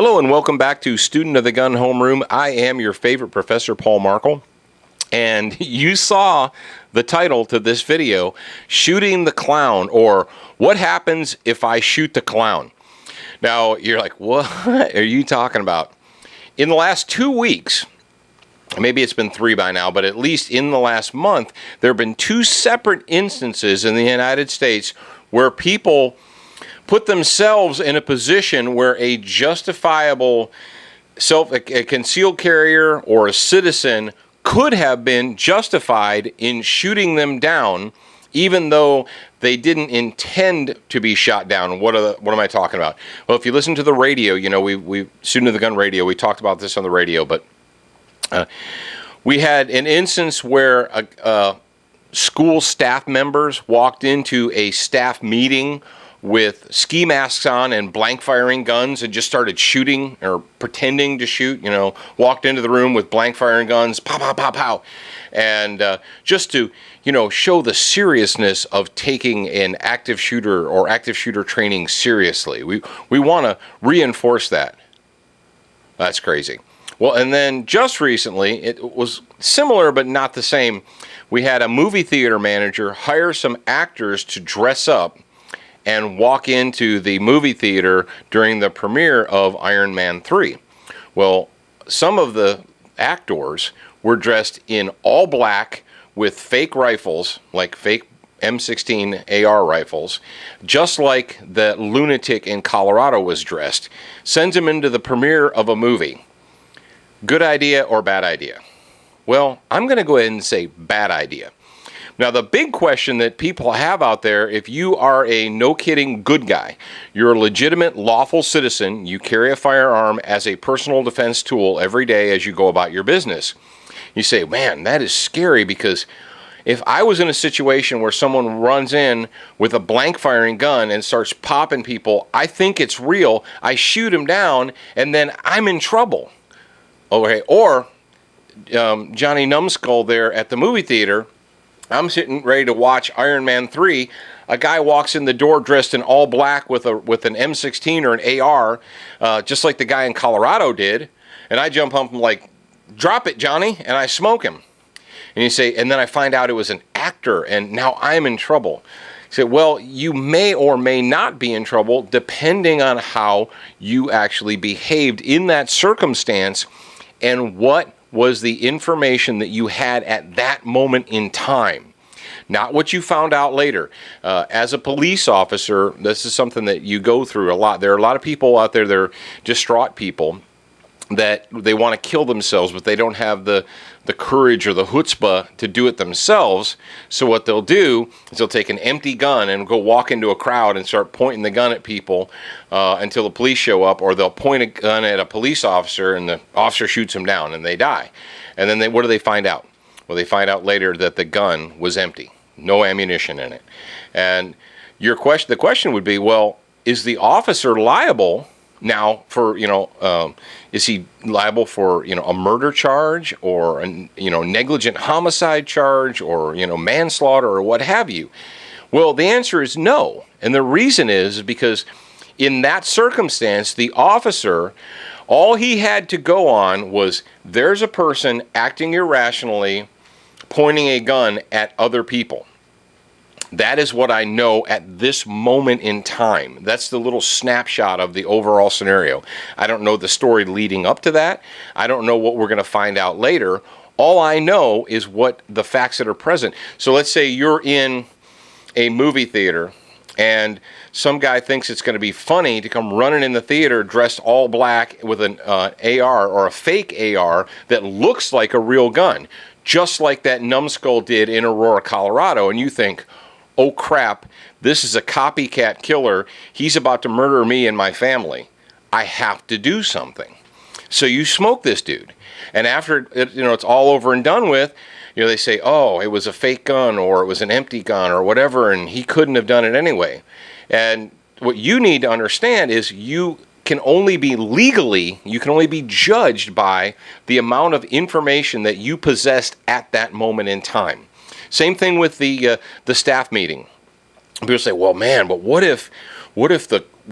Hello and welcome back to Student of the Gun Homeroom. I am your favorite professor, Paul Markle. And you saw the title to this video, Shooting the Clown, or What Happens If I Shoot the Clown? Now, you're like, what are you talking about? In the last 2 weeks, maybe it's been 3 by now, but at least in the last month, there have been 2 separate instances in the United States where people put themselves in a position where a justifiable a concealed carrier or a citizen could have been justified in shooting them down, even though they didn't intend to be shot down. What am I talking about? Well, if you listen to the radio, you know, we Student of the Gun Radio, we talked about this on the radio, but we had an instance where school staff members walked into a staff meeting with ski masks on and blank firing guns and just started shooting or pretending to shoot, you know, walked into the room with blank firing guns, pow, pow, pow, pow. And just to, you know, show the seriousness of taking an active shooter or active shooter training seriously. We want to reinforce that. That's crazy. Well, and then just recently, it was similar but not the same. We had a movie theater manager hire some actors to dress up and walk into the movie theater during the premiere of Iron Man 3. Well, some of the actors were dressed in all black with fake rifles, like fake M16 AR rifles, just like the lunatic in Colorado was dressed. Sends him into the premiere of a movie. Good idea or bad idea? Well, I'm going to go ahead and say bad idea. Now, the big question that people have out there, if you are a no-kidding good guy, you're a legitimate, lawful citizen, you carry a firearm as a personal defense tool every day as you go about your business. You say, man, that is scary, because if I was in a situation where someone runs in with a blank firing gun and starts popping people, I think it's real, I shoot him down, and then I'm in trouble. Okay, or Johnny Numbskull there at the movie theater, I'm sitting ready to watch Iron Man 3. A guy walks in the door dressed in all black with an M16 or an AR, just like the guy in Colorado did. And I jump up and like, drop it, Johnny, and I smoke him. And you say, and then I find out it was an actor, and now I'm in trouble. You say, well, you may or may not be in trouble depending on how you actually behaved in that circumstance and what was the information that you had at that moment in time, not what you found out later. As a police officer, this is something that you go through a lot. There are a lot of people out there that are distraught people that they want to kill themselves, but they don't have the courage or the chutzpah to do it themselves. So what they'll do is they'll take an empty gun and go walk into a crowd and start pointing the gun at people until the police show up, or they'll point a gun at a police officer and the officer shoots them down and they die. And then what do they find out? Well, they find out later that the gun was empty, no ammunition in it. And the question would be, well, is the officer liable now for, is he liable for, a murder charge or a, negligent homicide charge or, manslaughter or what have you? Well, the answer is no. And the reason is because in that circumstance, the officer, all he had to go on was, there's a person acting irrationally, pointing a gun at other people. That is what I know at this moment in time. That's the little snapshot of the overall scenario. I don't know the story leading up to that. I don't know what we're going to find out later. All I know is what the facts that are present. So let's say you're in a movie theater and some guy thinks it's going to be funny to come running in the theater dressed all black with an AR or a fake AR that looks like a real gun, just like that numbskull did in Aurora, Colorado. And you think, oh crap, this is a copycat killer. He's about to murder me and my family. I have to do something. So you smoke this dude. And after it's all over and done with, they say, oh, it was a fake gun or it was an empty gun or whatever, and he couldn't have done it anyway. And what you need to understand is you can only be judged by the amount of information that you possessed at that moment in time. Same thing with the staff meeting. People say, well, man, but what if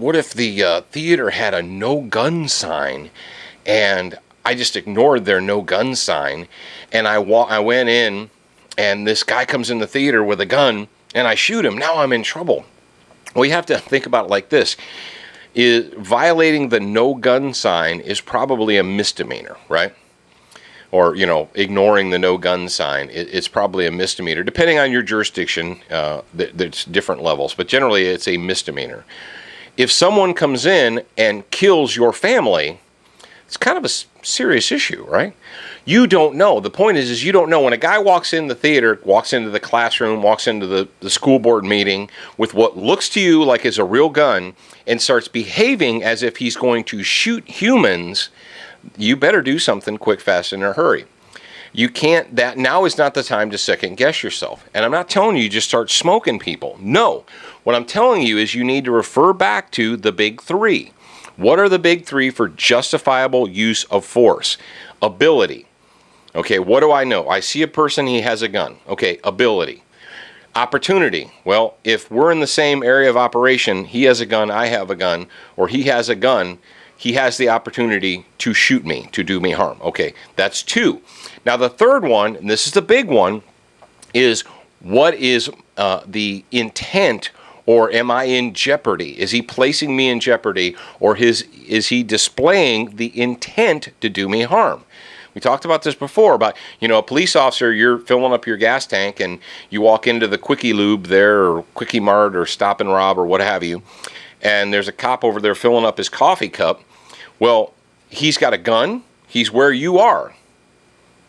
what if the theater had a no gun sign, and I just ignored their no gun sign, and I went in, and this guy comes in the theater with a gun, and I shoot him. Now I'm in trouble. Well, you have to think about it like this. Violating the no gun sign is probably a misdemeanor, right? Or, ignoring the no gun sign, it's probably a misdemeanor. Depending on your jurisdiction, there's different levels, but generally it's a misdemeanor. If someone comes in and kills your family, it's kind of a serious issue, right? You don't know. The point is you don't know. When a guy walks in the theater, walks into the classroom, walks into the school board meeting with what looks to you like is a real gun and starts behaving as if he's going to shoot humans, you better do something quick, fast, and in a hurry. You can't, now is not the time to second guess yourself. And I'm not telling you just start smoking people. No. What I'm telling you is you need to refer back to the big three. What are the big three for justifiable use of force? Ability. Okay, what do I know? I see a person, he has a gun. Okay, ability. Opportunity. Well, if we're in the same area of operation, he has a gun, I have a gun, or he has a gun, he has the opportunity to shoot me, to do me harm. Okay, that's two. Now the third one, and this is the big one, is what is the intent, or am I in jeopardy? Is he placing me in jeopardy, or is he displaying the intent to do me harm? We talked about this before, about, a police officer, you're filling up your gas tank and you walk into the Quickie Lube there, or Quickie Mart, or Stop and Rob, or what have you, and there's a cop over there filling up his coffee cup. Well, he's got a gun, he's where you are.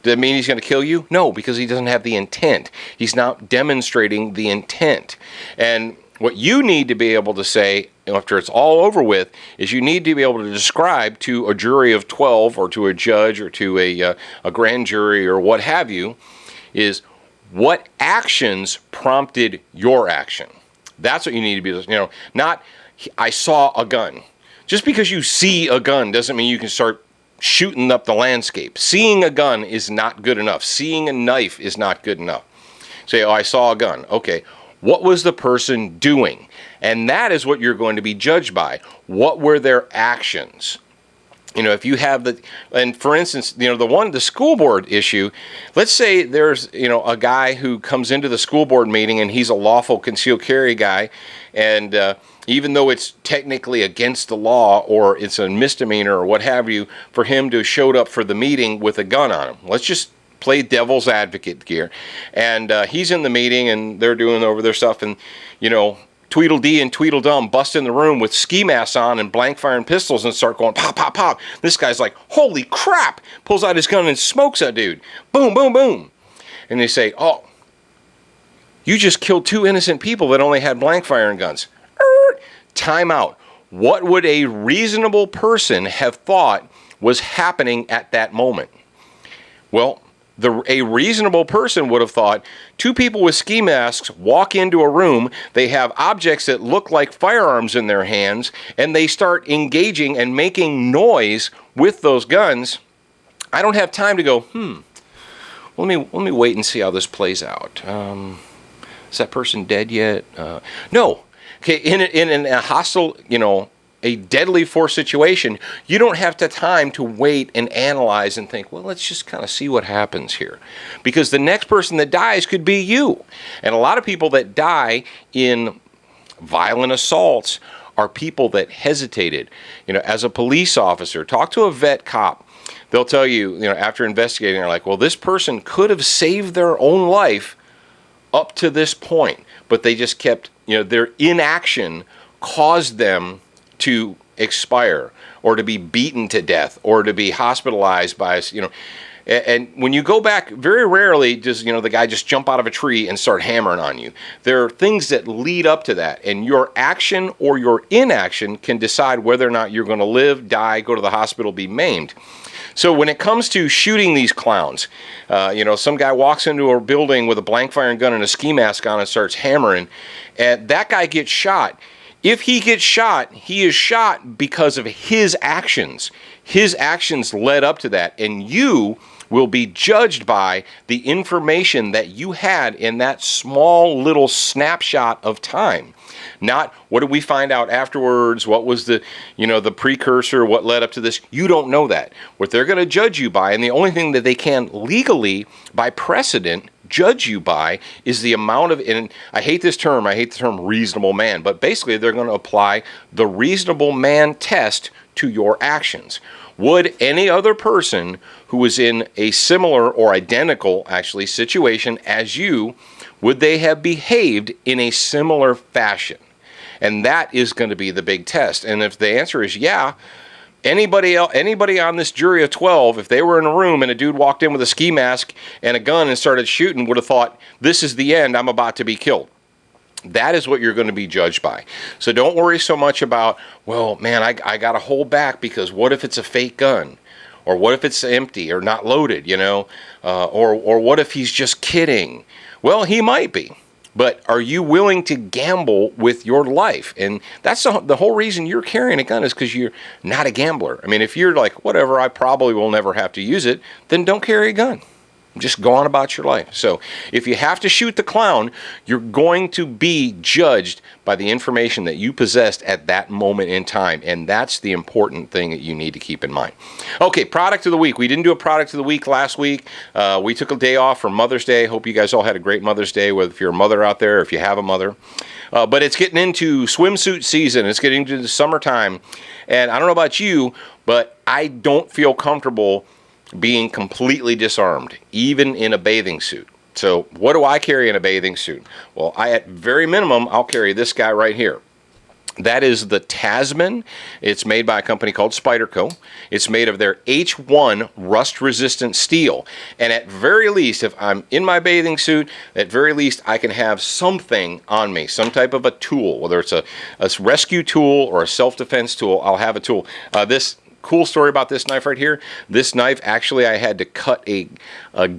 Does that mean he's going to kill you? No, because he doesn't have the intent. He's not demonstrating the intent. And what you need to be able to say, after it's all over with, is you need to be able to describe to a jury of 12, or to a judge, or to a grand jury, or what have you, is what actions prompted your action. That's what you need to be, not, I saw a gun. Just because you see a gun doesn't mean you can start shooting up the landscape. Seeing a gun is not good enough. Seeing a knife is not good enough. Say, I saw a gun. Okay, what was the person doing? And that is what you're going to be judged by. What were their actions? If you have and for instance, the school board issue, let's say there's, a guy who comes into the school board meeting and he's a lawful concealed carry guy, and even though it's technically against the law, or it's a misdemeanor, or what have you, for him to have showed up for the meeting with a gun on him. Let's just play devil's advocate here. And he's in the meeting and they're doing over their stuff, and, Tweedledee and Tweedledum bust in the room with ski masks on and blank firing pistols and start going pop, pop, pop. This guy's like, holy crap, pulls out his gun and smokes that dude. Boom, boom, boom. And they say, oh, you just killed two innocent people that only had blank firing guns. Timeout. What would a reasonable person have thought was happening at that moment? Well, a reasonable person would have thought two people with ski masks walk into a room, they have objects that look like firearms in their hands, and they start engaging and making noise with those guns. I don't have time to go, let me wait and see how this plays out. Is that person dead yet? No. Okay, in a hostile, a deadly force situation, you don't have the time to wait and analyze and think, well, let's just kind of see what happens here. Because the next person that dies could be you. And a lot of people that die in violent assaults are people that hesitated. As a police officer, talk to a vet cop. They'll tell you, after investigating, they're like, well, this person could have saved their own life up to this point, but they just kept, their inaction caused them to expire, or to be beaten to death, or to be hospitalized by us, and when you go back, very rarely does, the guy just jump out of a tree and start hammering on you. There are things that lead up to that, and your action or your inaction can decide whether or not you're going to live, die, go to the hospital, be maimed. So when it comes to shooting these clowns, some guy walks into a building with a blank firing gun and a ski mask on and starts hammering, and that guy gets shot. If he gets shot, he is shot because of his actions. His actions led up to that, and you will be judged by the information that you had in that small little snapshot of time. Not what did we find out afterwards, what was the precursor, what led up to this. You don't know that. What they're going to judge you by, and the only thing that they can legally, by precedent, judge you by is the amount of, and I hate the term reasonable man, but basically they're going to apply the reasonable man test to your actions. Would any other person who was in a similar or identical, actually, situation as you, would they have behaved in a similar fashion? And that is going to be the big test. And if the answer is yeah, anybody on this jury of 12, if they were in a room and a dude walked in with a ski mask and a gun and started shooting, would have thought, this is the end, I'm about to be killed. That is what you're going to be judged by. So don't worry so much about, well, man, I got to hold back because what if it's a fake gun? Or what if it's empty or not loaded, or what if he's just kidding? Well, he might be. But are you willing to gamble with your life? And that's the whole reason you're carrying a gun is because you're not a gambler. I mean, if you're like, whatever, I probably will never have to use it, then don't carry a gun. Just go on about your life. So if you have to shoot the clown, you're going to be judged by the information that you possessed at that moment in time. And that's the important thing that you need to keep in mind. Okay, product of the week. We didn't do a product of the week last week. We took a day off for Mother's Day. Hope you guys all had a great Mother's Day, whether if you're a mother out there or if you have a mother. But it's getting into swimsuit season. It's getting into the summertime. And I don't know about you, but I don't feel comfortable being completely disarmed, even in a bathing suit. So what do I carry in a bathing suit? Well, at very minimum, I'll carry this guy right here. That is the Tasman. It's made by a company called Spyderco. It's made of their H1 rust-resistant steel. And at very least, if I'm in my bathing suit, at very least I can have something on me, some type of a tool, whether it's a rescue tool or a self-defense tool, I'll have a tool. This cool story about this knife right here. This knife, actually, I had to cut a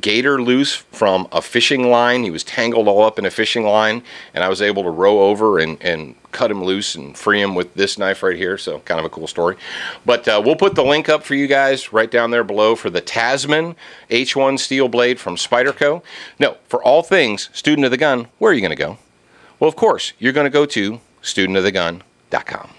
gator loose from a fishing line. He was tangled all up in a fishing line, and I was able to row over and cut him loose and free him with this knife right here. So kind of a cool story. But we'll put the link up for you guys right down there below for the Tasman H1 steel blade from Spyderco. No, for all things Student of the Gun, where are you going to go? Well, of course, you're going to go to studentofthegun.com.